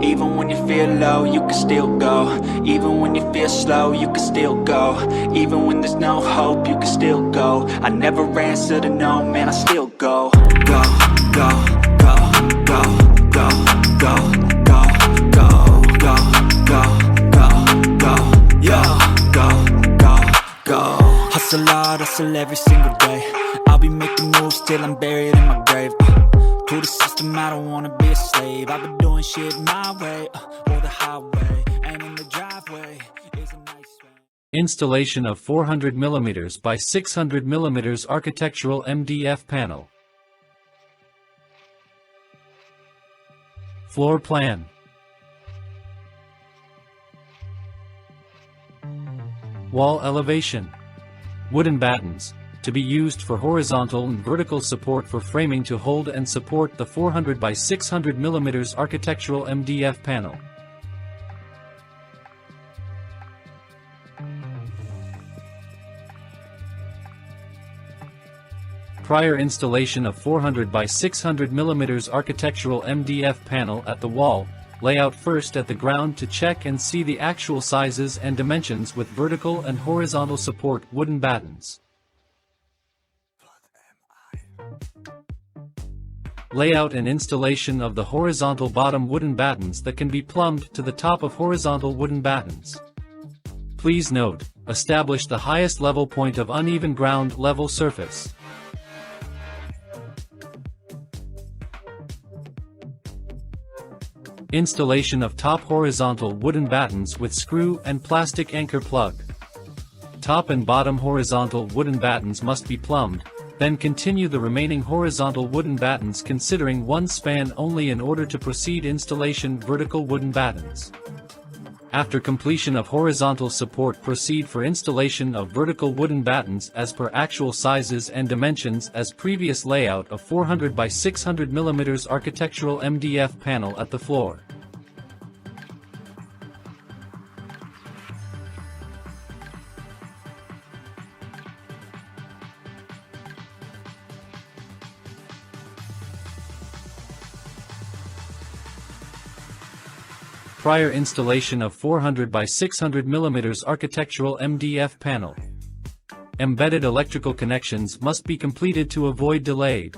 Even when you feel low, you can still go. Even when you feel slow, you can still go. Even when there's no hope, you can still go. I never answer to no, man, I still go. Go, go, go, go, go, go, go, go, go, go, go, go, yo, go, go, go. Hustle hard, hustle every single day. I'll be making moves till I'm buried in my grave. To the system, I don't wanna be a slave. I've been doing shit my way, or the highway, and in the driveway is a nice way. Installation of 400 mm by 600 mm architectural MDF panel. Floor plan. Wall elevation. Wooden battens, to be used for horizontal and vertical support for framing to hold and support the 400 by 600 mm architectural MDF panel. Prior installation of 400 by 600 mm architectural MDF panel at the wall, layout first at the ground to check and see the actual sizes and dimensions with vertical and horizontal support wooden battens. Layout and installation of the horizontal bottom wooden battens that can be plumbed to the top of horizontal wooden battens. Please note, establish the highest level point of uneven ground level surface. Installation of top horizontal wooden battens with screw and plastic anchor plug. Top and bottom horizontal wooden battens must be plumbed, then continue the remaining horizontal wooden battens considering one span only in order to proceed installation vertical wooden battens. After completion of horizontal support, proceed for installation of vertical wooden battens as per actual sizes and dimensions as previous layout of 400 by 600 mm architectural MDF panel at the floor. Prior installation of 400 by 600 mm architectural MDF panel. Embedded electrical connections must be completed to avoid delayed.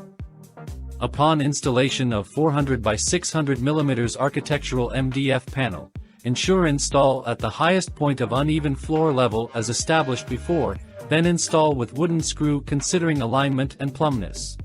Upon installation of 400 by 600 mm architectural MDF panel, ensure install at the highest point of uneven floor level as established before, then install with wooden screw considering alignment and plumbness.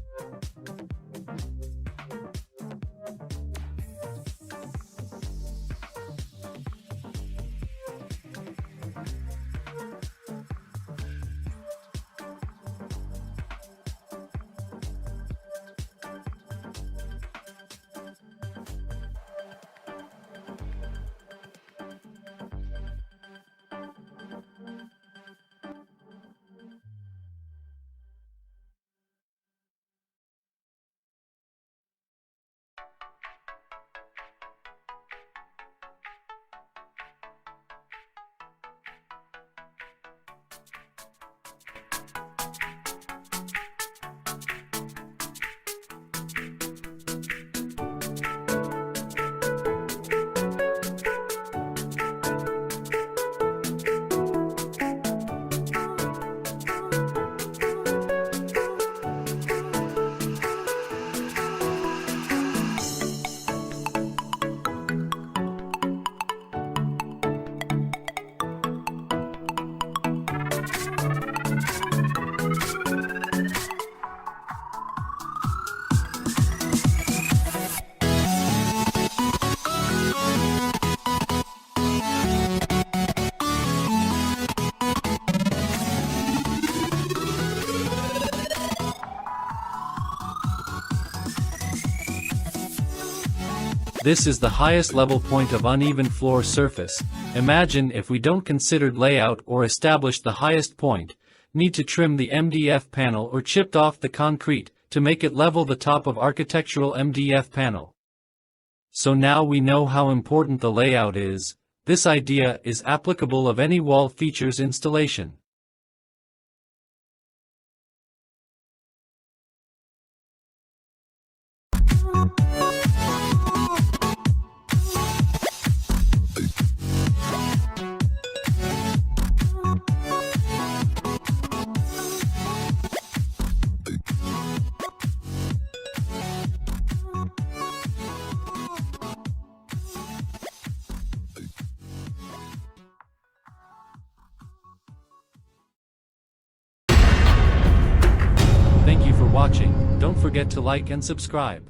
This is the highest level point of uneven floor surface. Imagine if we don't considered layout or established the highest point, need to trim the MDF panel or chipped off the concrete to make it level the top of architectural MDF panel. So now we know how important the layout is. This idea is applicable of any wall features installation. watching. Don't forget to like and subscribe.